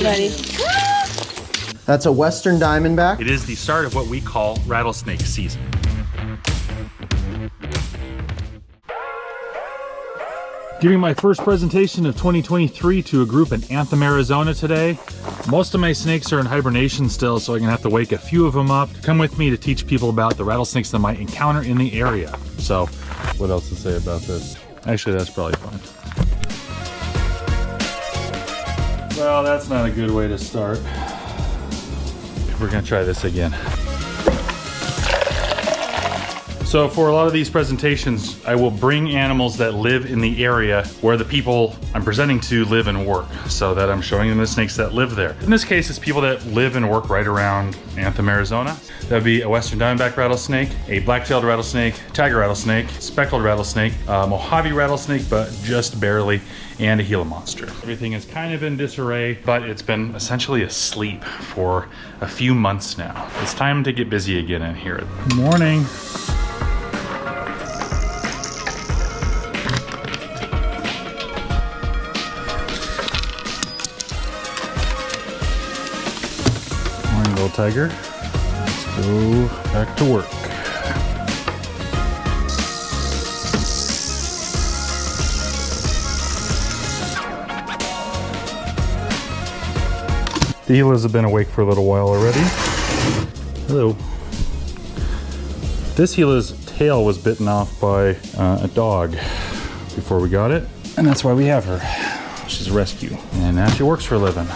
buddy. That's a Western Diamondback. It is the start of what we call rattlesnake season. Giving my first presentation of 2023 to a group in Anthem, Arizona today. Most of my snakes are in hibernation still, so I'm gonna have to wake a few of them up to come with me to teach people about the rattlesnakes that might encounter in the area. So, what else to say about this? Actually, that's probably fine. Well, that's not a good way to start. We're gonna try this again. So for a lot of these presentations, I will bring animals that live in the area where the people I'm presenting to live and work, so that I'm showing them the snakes that live there. In this case, it's people that live and work right around Anthem, Arizona. That would be a Western Diamondback rattlesnake, a black-tailed rattlesnake, tiger rattlesnake, speckled rattlesnake, Mojave rattlesnake, but just barely, and a Gila monster. Everything is kind of in disarray, but it's been essentially asleep for a few months now. It's time to get busy again in here. Morning. Morning, little tiger. Let's go back to work. The Gilas have been awake for a little while already. Hello. This Gila's tail was bitten off by a dog before we got it, and that's why we have her. She's a rescue, and now she works for a living.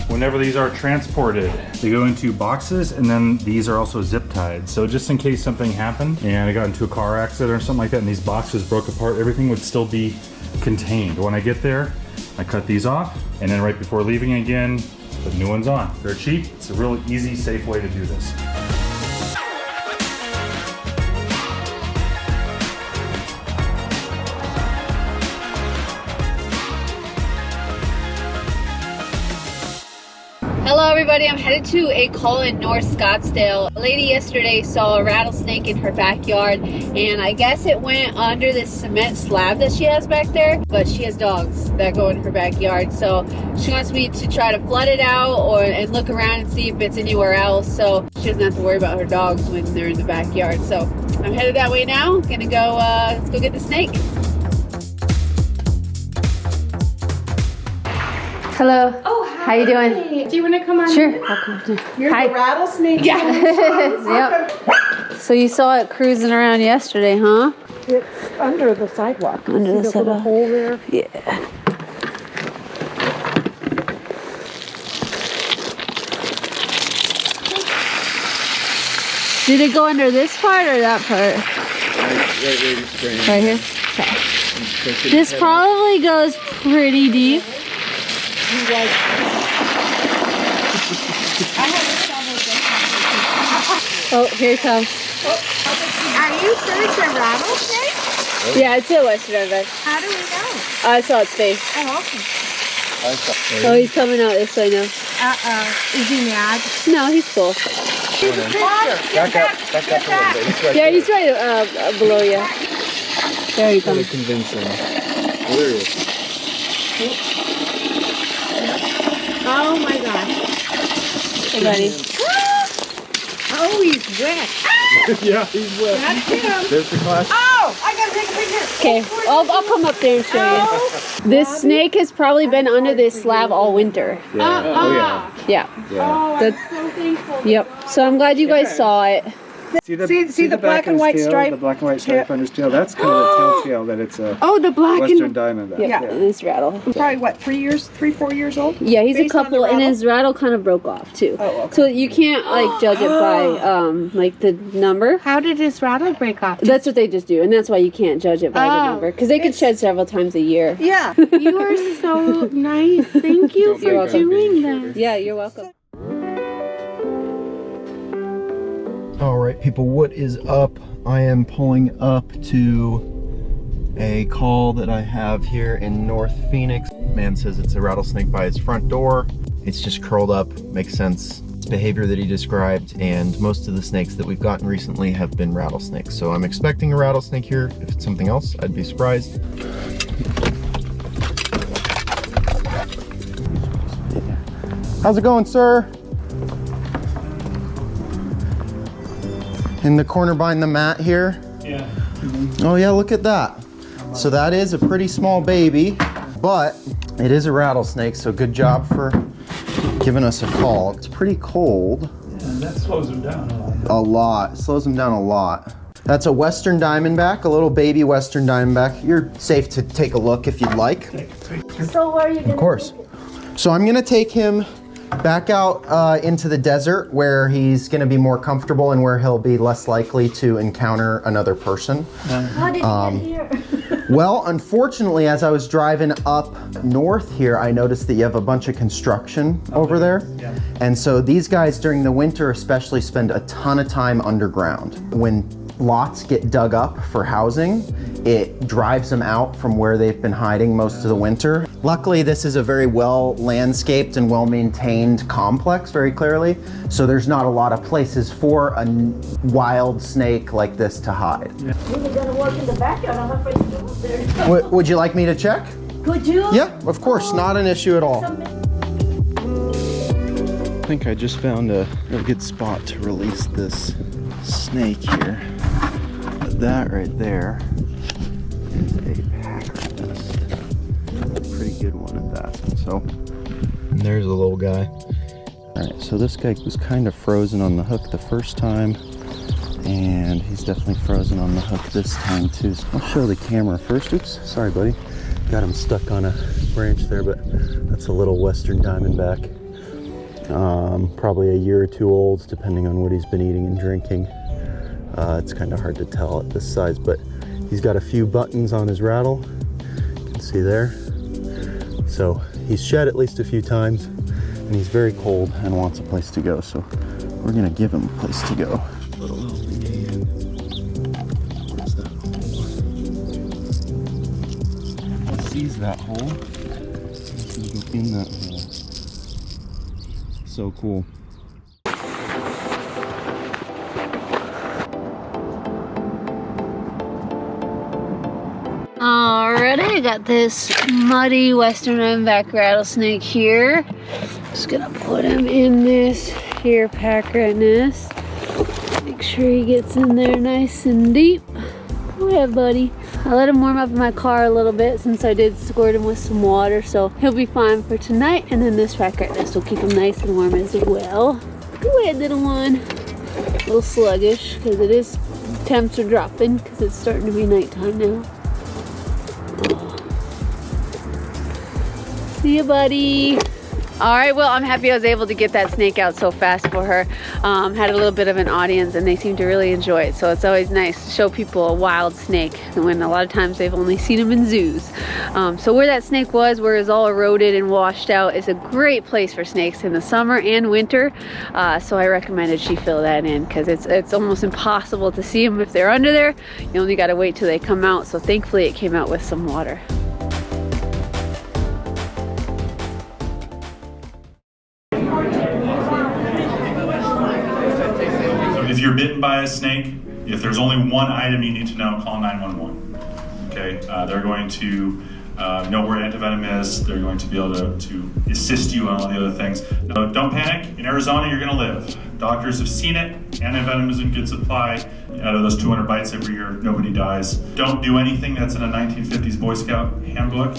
Whenever these are transported, they go into boxes, and then these are also zip tied. So just in case something happened and I got into a car accident or something like that and these boxes broke apart, everything would still be contained. When I get there, I cut these off, and then right before leaving again, put new ones on. They're cheap. It's a really easy, safe way to do this. Hello everybody, I'm headed to a call in North Scottsdale. A lady yesterday saw a rattlesnake in her backyard, and I guess it went under this cement slab that she has back there, but she has dogs that go in her backyard, so she wants me to try to flood it out and look around and see if it's anywhere else, so she doesn't have to worry about her dogs when they're in the backyard. So I'm headed that way now. Gonna go, let's go get the snake. Hello. Oh, hi. How you doing? Do you want to come on? Sure. I'll come too. You're Hi. the rattlesnake. Yeah. Yep. So you saw it cruising around yesterday, huh? It's under the sidewalk. Under the See little sidewalk. hole there? Yeah. Did it go under this part or that part? Right here? Okay. This probably goes pretty deep. Oh, here it comes. Are you sure it's a rattlesnake? Yeah, it's a Western Diamondback. How do we know? I saw its face. Oh, okay. Oh, he's coming out this way now. Is he mad? No, he's cool. Back up a little bit. He's right Yeah, there. he's right below you. There he comes. Convince him. Oh, there he is. Oh my gosh. Hey, buddy. Oh, he's wet. Yeah, he's wet. That's him. There's the class. Oh, I gotta take a picture. Okay, I'll come up there and show you. This snake has probably been under this slab all winter. Yeah. Oh, yeah. Yeah. Oh, That- I'm so thankful. Yep. So I'm glad you guys saw it. See the black and white stripe? The black and white stripe on his tail. That's kind of a telltale that it's a Oh, the black Western and Diamondback. Yep. And this rattle. probably what, 4 years old? Yeah, he's a Based on the couple, and rattle? his rattle kind of broke off too. Oh, okay. So you can't like judge it by like the number. How did his rattle break off? That's what they just do, and that's why you can't judge it by the Oh, number, because they could shed several times a year. Yeah, you are so nice. Thank you for welcome. doing that. Yeah, you're welcome. All right, people, what is up? I am pulling up to a call that I have here in North Phoenix. Man says it's a rattlesnake by his front door. It's just curled up, makes sense. behavior that he described, and most of the snakes that we've gotten recently have been rattlesnakes. So I'm expecting a rattlesnake here. If it's something else, I'd be surprised. How's it going, sir? In the corner behind the mat here? Yeah. Oh yeah, look at that. So that is a pretty small baby, but it is a rattlesnake, so good job for giving us a call. It's pretty cold. Yeah, that slows them down a lot. A lot. Slows them down a lot. That's a Western Diamondback, a little baby Western Diamondback. You're safe to take a look if you'd like. So where are you going? Of course. So I'm gonna take him back out into the desert where he's gonna be more comfortable and where he'll be less likely to encounter another person. How did you get here? Well, unfortunately, as I was driving up north here, I noticed that you have a bunch of construction over there. Yeah. And so these guys during the winter especially spend a ton of time underground. When lots get dug up for housing, it drives them out from where they've been hiding most of the winter. Luckily, this is a very well landscaped and well maintained complex, very clearly. So there's not a lot of places for a wild snake like this to hide. You're gonna work in the backyard. I'm afraid to go up there. Would you like me to check? Could you? Yeah, of course, not an issue at all. I think I just found a good spot to release this snake here. That right there is a packer nest. Pretty good one at that. So, and there's a little guy. All right, so this guy was kind of frozen on the hook the first time, and he's definitely frozen on the hook this time too. So I'll show the camera first. Oops, sorry buddy. Got him stuck on a branch there, but that's a little Western Diamondback. Probably a year or two old, depending on what he's been eating and drinking. It's kind of hard to tell at this size, but he's got a few buttons on his rattle. You can see there. So he's shed at least a few times, and he's very cold and wants a place to go. So we're gonna give him a place to go. Little helping hand. Where's that hole? He sees that hole. He's gonna go in that hole. So cool. Alrighty, I got this muddy Western Diamondback rattlesnake here. Just gonna put him in this here packer nest. Make sure he gets in there nice and deep. Go ahead, buddy. I let him warm up in my car a little bit since I did squirt him with some water, so he'll be fine for tonight. And then this packer nest will keep him nice and warm as well. Go ahead, little one. A little sluggish because it is, temps are dropping because it's starting to be nighttime now. See you, buddy. All right, well, I'm happy I was able to get that snake out so fast for her. Had a little bit of an audience and they seem to really enjoy it. So it's always nice to show people a wild snake when a lot of times they've only seen them in zoos. So where that snake was, where it's all eroded and washed out, is a great place for snakes in the summer and winter. So I recommended she fill that in because it's almost impossible to see them if they're under there. You only gotta wait till they come out. So thankfully it came out with some water. If you're bitten by a snake, if there's only one item you need to know, call 911. Okay, they're going to know where antivenom is. They're going to be able to assist you on all the other things. No, don't panic. In Arizona, you're going to live. Doctors have seen it. Antivenom is in good supply. Out of those 200 bites every year, nobody dies. Don't do anything that's in a 1950s Boy Scout handbook.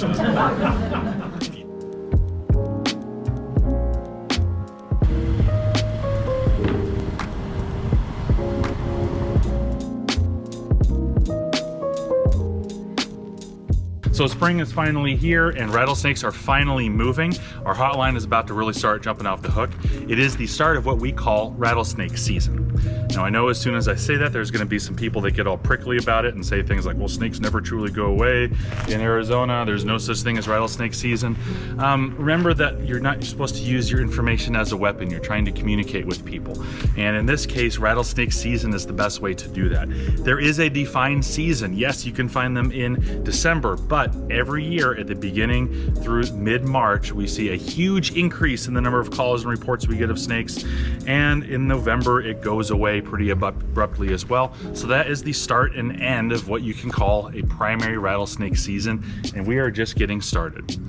So spring is finally here and rattlesnakes are finally moving. Our hotline is about to really start jumping off the hook. It is the start of what we call rattlesnake season. Now I know as soon as I say that, there's gonna be some people that get all prickly about it and say things like, well, snakes never truly go away. In Arizona, there's no such thing as rattlesnake season. Remember that you're supposed to use your information as a weapon. You're trying to communicate with people. And in this case, rattlesnake season is the best way to do that. There is a defined season. Yes, you can find them in December, but But every year at the beginning through mid-March, we see a huge increase in the number of calls and reports we get of snakes. And in November, it goes away pretty abruptly as well. So that is the start and end of what you can call a primary rattlesnake season. And we are just getting started.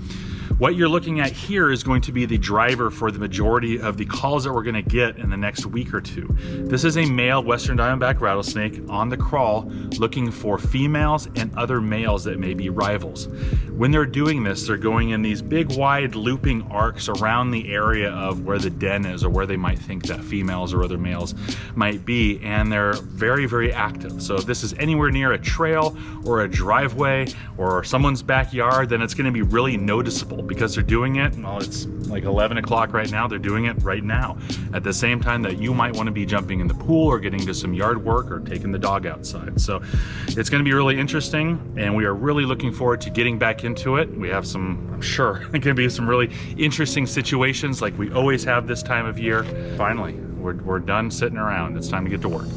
What you're looking at here is going to be the driver for the majority of the calls that we're going to get in the next week or two. This is a male Western Diamondback rattlesnake on the crawl looking for females and other males that may be rivals. When they're doing this, they're going in these big wide looping arcs around the area of where the den is or where they might think that females or other males might be, and they're very, very active. So if this is anywhere near a trail or a driveway or someone's backyard, then it's going to be really noticeable because they're doing it, well, it's like 11 o'clock right now, they're doing it right now at the same time that you might want to be jumping in the pool or getting to some yard work or taking the dog outside. So it's going to be really interesting, and we are really looking forward to getting back into it. We have some, I'm sure, going to be some really interesting situations like we always have this time of year. Finally, we're done sitting around. It's time to get to work.